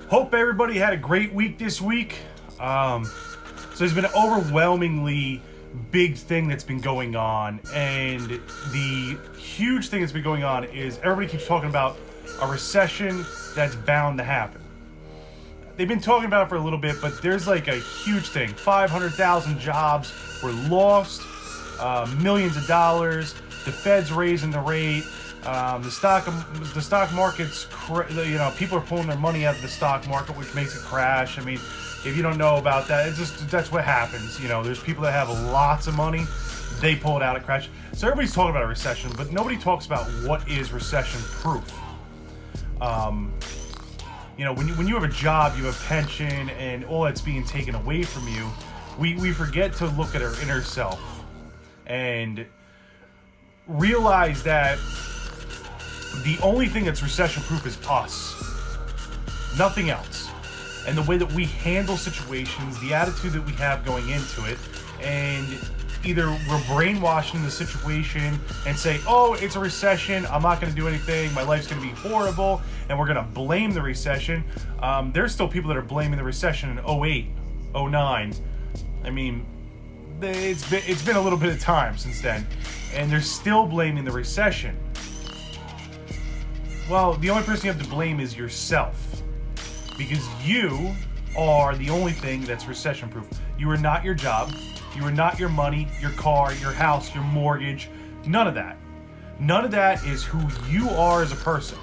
Hope everybody had a great week this week. So there's been an overwhelmingly big thing that's been going on, and the huge thing that's been going on is everybody keeps talking about a recession that's bound to happen. They've been talking about it for a little bit, but there's like a huge thing. 500,000 jobs were lost, millions of dollars. The Fed's raising the rate. The stock market's, people are pulling their money out of the stock market, which makes it crash. I mean, if you don't know about that, that's what happens. You know, there's people that have lots of money, they pull it out, it crashes. So everybody's talking about a recession, but nobody talks about what is recession proof. When you have a job, you have pension, and all that's being taken away from you, we forget to look at our inner self and realize that the only thing that's recession-proof is us. Nothing else. And the way that we handle situations, the attitude that we have going into it, and either we're brainwashing the situation and say, oh, it's a recession, I'm not going to do anything, my life's going to be horrible, and we're going to blame the recession. There's still people that are blaming the recession in 08, 09. I mean, it's been a little bit of time since then, and they're still blaming the recession. Well, the only person you have to blame is yourself, because you are the only thing that's recession-proof. You are not your job. You are not your money, your car, your house, your mortgage. None of that. None of that is who you are as a person.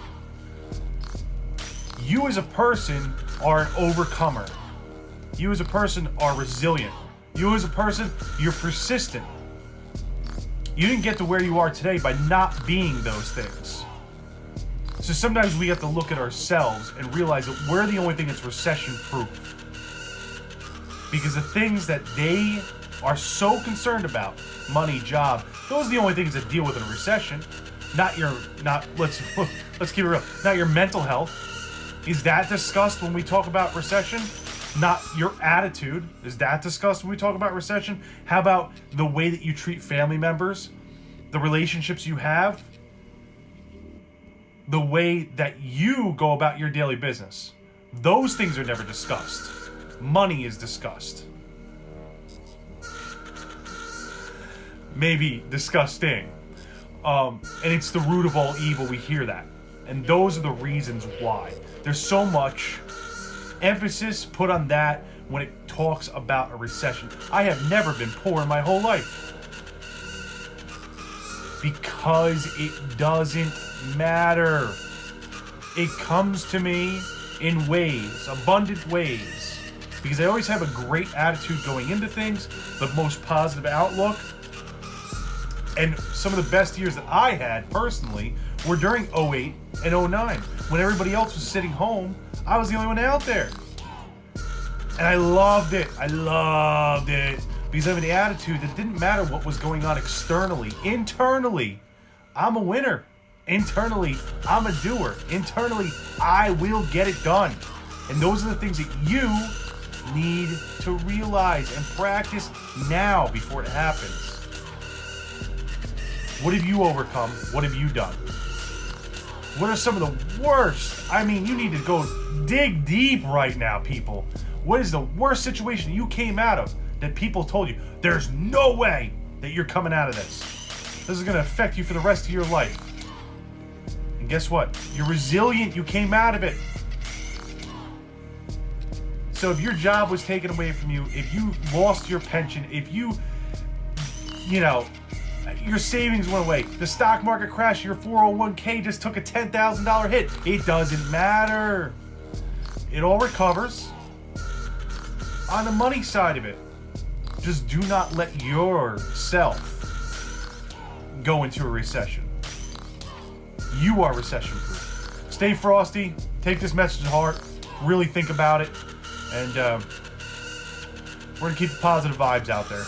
You as a person are an overcomer. You as a person are resilient. You as a person, you're persistent. You didn't get to where you are today by not being those things. So sometimes we have to look at ourselves and realize that we're the only thing that's recession-proof. Because the things that they are so concerned about, money, job, those are the only things that deal with a recession. Let's keep it real, not your mental health. Is that discussed when we talk about recession? Not your attitude. Is that discussed when we talk about recession? How about the way that you treat family members, the relationships you have, the way that you go about your daily business? Those things are never discussed. Money is discussed. Maybe disgusting. And it's the root of all evil. We hear that. And those are the reasons why. There's so much emphasis put on that when it talks about a recession. I have never been poor in my whole life. Because it doesn't matter. It comes to me in ways, abundant ways. Because I always have a great attitude going into things, the most positive outlook. And some of the best years that I had personally were during 08 and 09. When everybody else was sitting home, I was the only one out there. And I loved it. Because I had the attitude that it didn't matter what was going on externally. Internally, I'm a winner. Internally, I'm a doer. Internally, I will get it done. And those are the things that you need to realize and practice now before it happens. What have you overcome? What have you done? What are some of the worst? I mean, you need to go dig deep right now, people. What is the worst situation you came out of that people told you, there's no way that you're coming out of this? This is going to affect you for the rest of your life. And guess what? You're resilient. You came out of it. So if your job was taken away from you, if you lost your pension, if your savings went away, the stock market crashed, your 401k just took a $10,000 hit, it doesn't matter. It all recovers. On the money side of it, just do not let yourself go into a recession. You are recession-proof. Stay frosty. Take this message to heart. Really think about it. And we're going to keep the positive vibes out there.